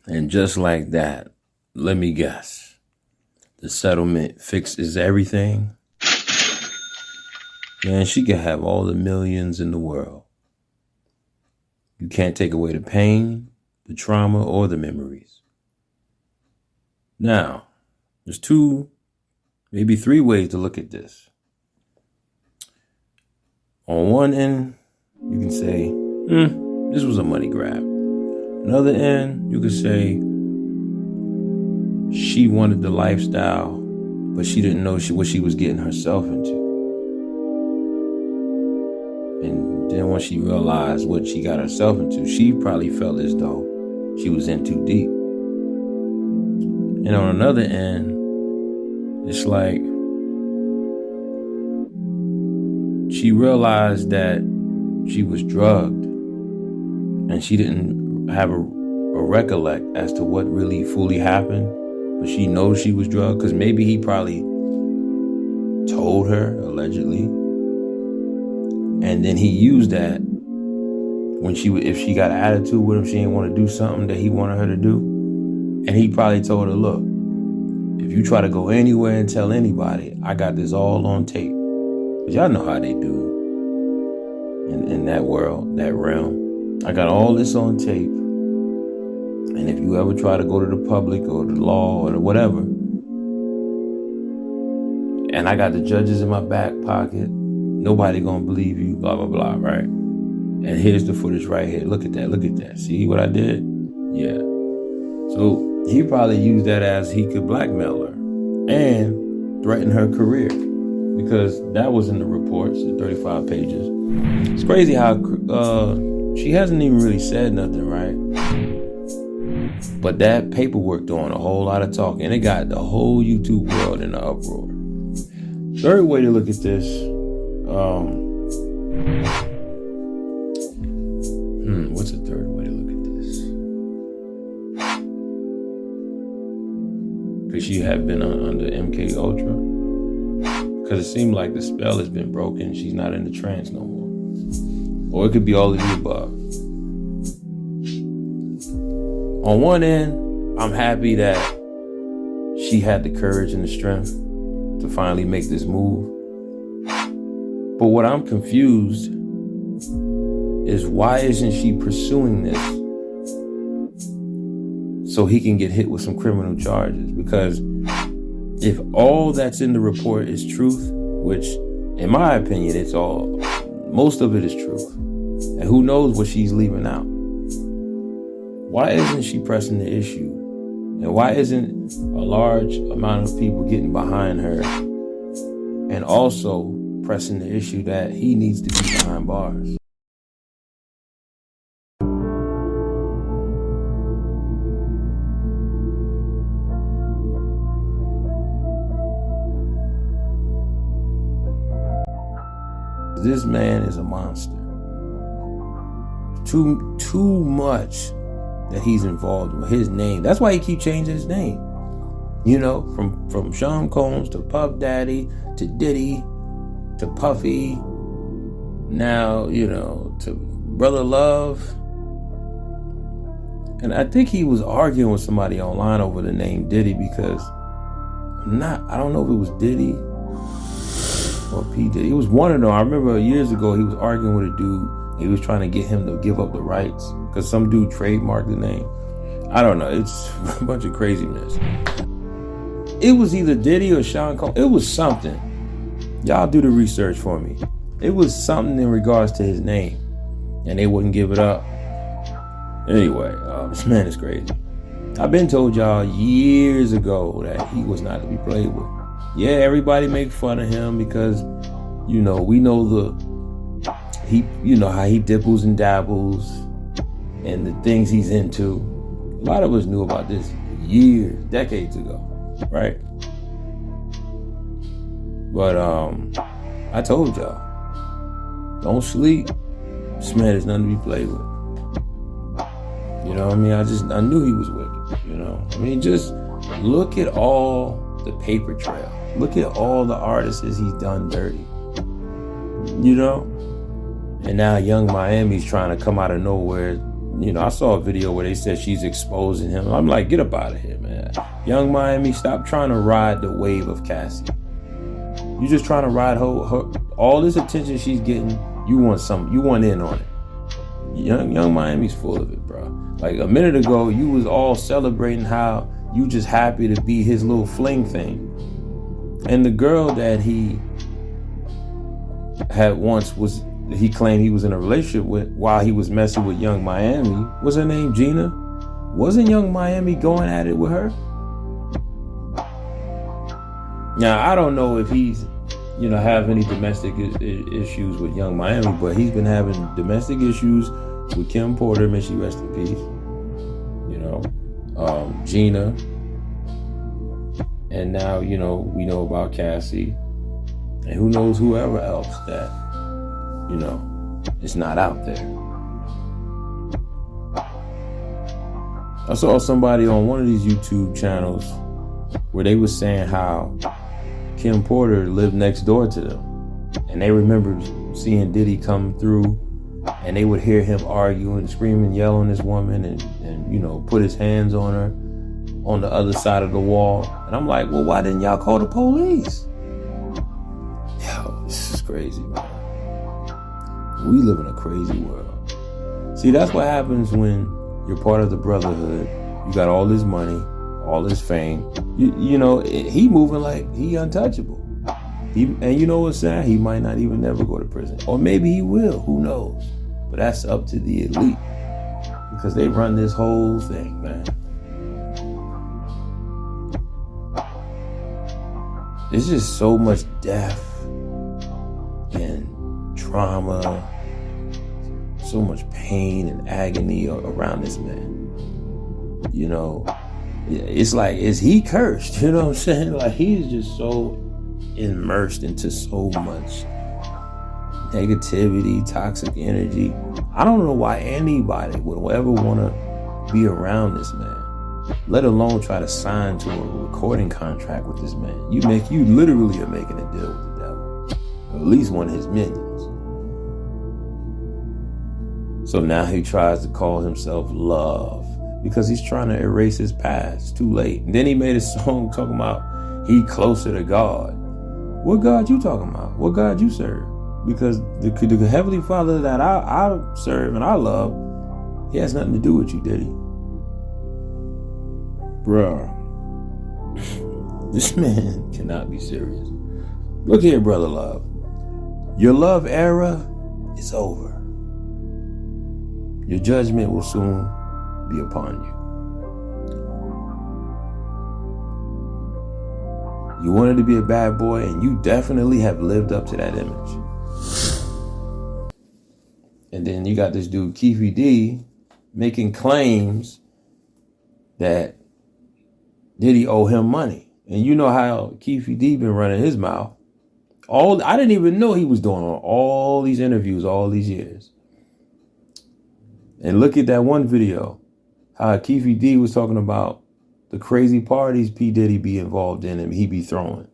And just like that, let me guess, the settlement fixes everything. Man, she could have all the millions in the world. You can't take away the pain, the trauma, or the memories. Now, there's 2, maybe 3 ways to look at this. On one end, you can say, this was a money grab. Another end, you could say, she wanted the lifestyle, but she didn't know what she was getting herself into. And then when she realized what she got herself into, she probably felt as though she was in too deep. And on another end, it's like she realized that she was drugged and she didn't have a recollect as to what really fully happened, but she knows she was drugged because maybe he probably told her, allegedly, and then he used that when if she got an attitude with him, she didn't want to do something that he wanted her to do, and he probably told her, look, if you try to go anywhere and tell anybody, I got this all on tape. But y'all know how they do in that world, that realm. I got all this on tape. And if you ever try to go to the public or the law or whatever, and I got the judges in my back pocket, nobody gonna believe you, blah, blah, blah, right? And here's the footage right here. Look at that. See what I did? Yeah. So he probably used that as he could blackmail her and threaten her career, because that was in the reports, the 35 pages. It's crazy how she hasn't even really said nothing, right? But that paperwork doing a whole lot of talking, and it got the whole YouTube world in an uproar. Third way to look at this, what's the third way to look at this? Could she have been under MK Ultra? Because it seemed like the spell has been broken. She's not in the trance no more. Or it could be all of the above. On one end, I'm happy that she had the courage and the strength to finally make this move. But what I'm confused is, why isn't she pursuing this so he can get hit with some criminal charges? Because if all that's in the report is truth, which in my opinion, most of it is truth, and who knows what she's leaving out. Why isn't she pressing the issue? And why isn't a large amount of people getting behind her and also pressing the issue that he needs to be behind bars? This man is a monster. Too much that he's involved with his name. That's why he keep changing his name. You know, from Sean Combs to Puff Daddy to Diddy to Puffy, now, you know, to Brother Love. And I think he was arguing with somebody online over the name Diddy, because I don't know if it was Diddy or P. Diddy. It was one of them. I remember years ago he was arguing with a dude. He was trying to get him to give up the rights because some dude trademarked the name. I don't know. It's a bunch of craziness. It was either Diddy or Sean Combs. It was something. Y'all do the research for me. It was something in regards to his name, and they wouldn't give it up. Anyway, this man is crazy. I've been told y'all years ago that he was not to be played with. Yeah, everybody make fun of him because, you know, we know how he dibbles and dabbles and the things he's into. A lot of us knew about this decades ago, right? But I told y'all, don't sleep. This man is nothing to be played with. You know what I mean? I knew he was wicked, you know? I mean, just look at all the paper trail. Look at all the artists he's done dirty, you know? And now Young Miami's trying to come out of nowhere I saw a video where they said she's exposing him. I'm like, get up out of here, man. Young Miami, stop trying to ride the wave of Cassie. You just trying to ride her all this attention she's getting. You want in on it. Young Miami's full of it, bro. Like a minute ago, you was all celebrating how you just happy to be his little fling thing. And the girl that he had once he claimed he was in a relationship with while he was messing with Young Miami, was her name Gina? Wasn't Young Miami going at it with her? Now, I don't know if he's, have any domestic issues with Young Miami, but he's been having domestic issues with Kim Porter, may she rest in peace. Gina. And now, we know about Cassie. And who knows whoever else that, is not out there. I saw somebody on one of these YouTube channels where they were saying how Kim Porter lived next door to them. And they remember seeing Diddy come through and they would hear him arguing, screaming, yelling at this woman and put his hands on her on the other side of the wall. And I'm like, well, why didn't y'all call the police? Yo, this is crazy, man. We live in a crazy world. See, that's what happens when you're part of the brotherhood. You got all this money, all this fame. He moving like he untouchable. And you know what's sad? He might not even never go to prison. Or maybe he will. Who knows? But that's up to the elite. Because they run this whole thing, man. There's just so much death and trauma, so much pain and agony around this man. It's like, is he cursed? You know what I'm saying? Like, he's just so immersed into so much negativity, toxic energy. I don't know why anybody would ever want to be around this man, let alone try to sign to a recording contract with this man. You literally are making a deal with the devil, or at least one of his minions. So now he tries to call himself Love because he's trying to erase his past. Too late. And then he made a song talking about he closer to God. What God you talking about? What God you serve? Because the Heavenly Father that I serve and I love, he has nothing to do with you, Diddy. Bruh. This man cannot be serious. Look here, Brother Love. Your love era is over. Your judgment will soon be upon you. You wanted to be a bad boy, and you definitely have lived up to that image. And then you got this dude, Cassie Diddy, making claims that Diddy owe him money. And you know how Cassie Diddy been running his mouth. I didn't even know he was doing all these interviews all these years. And look at that one video, how Cassie Diddy was talking about the crazy parties P. Diddy be involved in and he be throwing.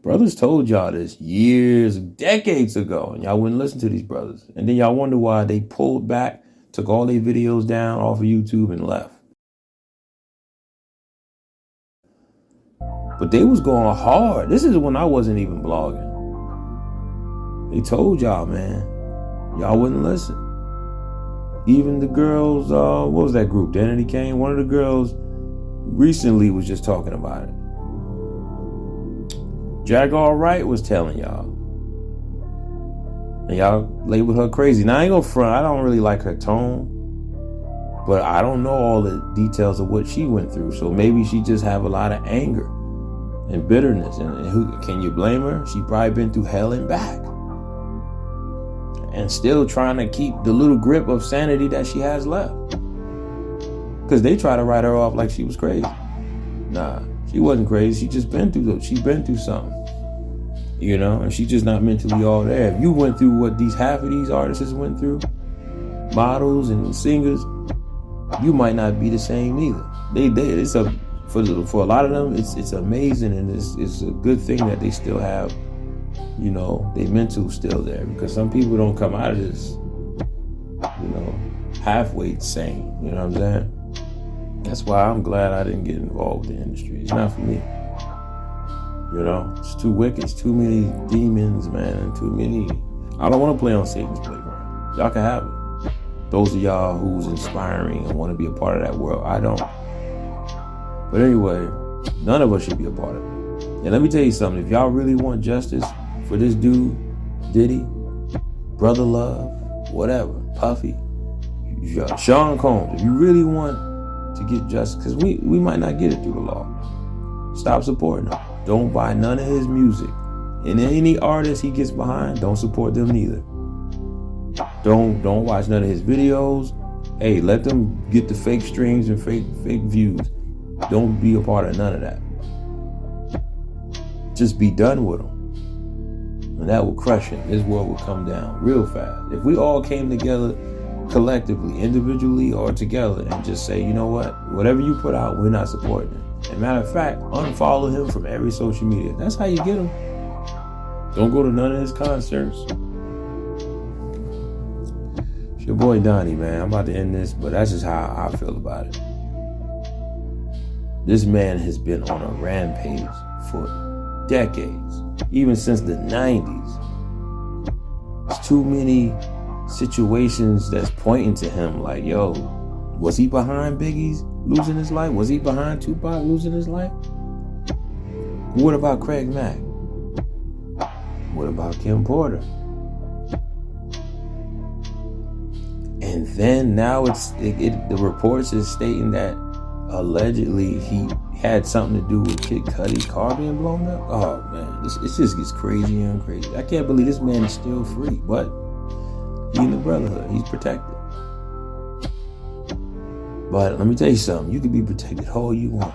Brothers told y'all this years, decades ago, and y'all wouldn't listen to these brothers. And then y'all wonder why they pulled back, took all their videos down off of YouTube and left. But they was going hard. This is when I wasn't even blogging. They told y'all, man. Y'all wouldn't listen. Even the girls, what was that group? Danity Kane? One of the girls recently was just talking about it. Jaguar Wright was telling y'all. And y'all labeled her crazy. Now, I ain't gonna front. I don't really like her tone. But I don't know all the details of what she went through. So maybe she just have a lot of anger and bitterness. And who can you blame her? She probably been through hell and back. And still trying to keep the little grip of sanity that she has left. Because they try to write her off like she was crazy. Nah, she wasn't crazy. She just been through something. And she's just not mentally all there. If you went through what half of these artists went through, models and singers, you might not be the same either. For a lot of them, it's amazing, and it's a good thing that they still have, their mental still there, because some people don't come out of this halfway sane. You know what I'm saying? That's why I'm glad I didn't get involved with the industry. It's not for me. You know, it's too wicked. It's too many demons, man, and too many. I don't want to play on Satan's playground. Y'all can have it. Those of y'all who's inspiring and want to be a part of that world, I don't. But anyway, none of us should be a part of it. And let me tell you something. If y'all really want justice for this dude, Diddy, Brother Love, whatever, Puffy, Sean Combs, if you really want to get justice, because we might not get it through the law, stop supporting him. Don't buy none of his music. And any artist he gets behind, don't support them neither. Don't watch none of his videos. Hey, let them get the fake streams and fake views. Don't be a part of none of that. Just be done with them. And that will crush him. This world will come down real fast. If we all came together collectively, individually or together, and just say, you know what? Whatever you put out, we're not supporting it. As a matter of fact, unfollow him from every social media. That's how you get him. Don't go to none of his concerts. It's your boy Donnie, man. I'm about to end this, but that's just how I feel about it. This man has been on a rampage for decades, even since the 90s. There's too many situations that's pointing to him like, yo, was he behind Biggie's losing his life? Was he behind Tupac losing his life? What about Craig Mack? What about Kim Porter? And then now the reports is stating that allegedly he had something to do with Kid Cudi's car being blown up. Oh man, it just gets crazier and crazier. I can't believe this man is still free, but he in the brotherhood, he's protected. But let me tell you something, you can be protected all you want,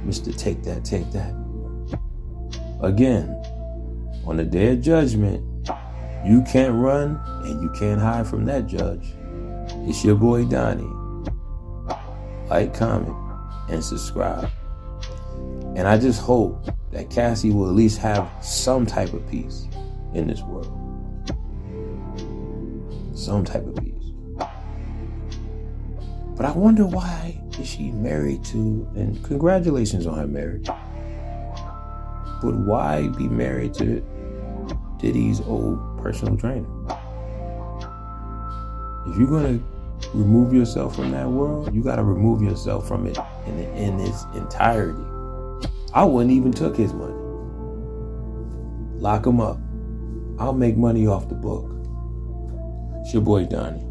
Mr. Take That. Again, on the day of judgment, you can't run and you can't hide from that judge. It's your boy Donnie. Like, comment, and subscribe. And I just hope that Cassie will at least have some type of peace in this world. Some type of peace. But I wonder why is she married to, and congratulations on her marriage, but why be married to Diddy's old personal trainer? If you're going to remove yourself from that world, you got to remove yourself from it in its entirety. I wouldn't even took his money. Lock him up. I'll make money off the book. It's your boy Donnie.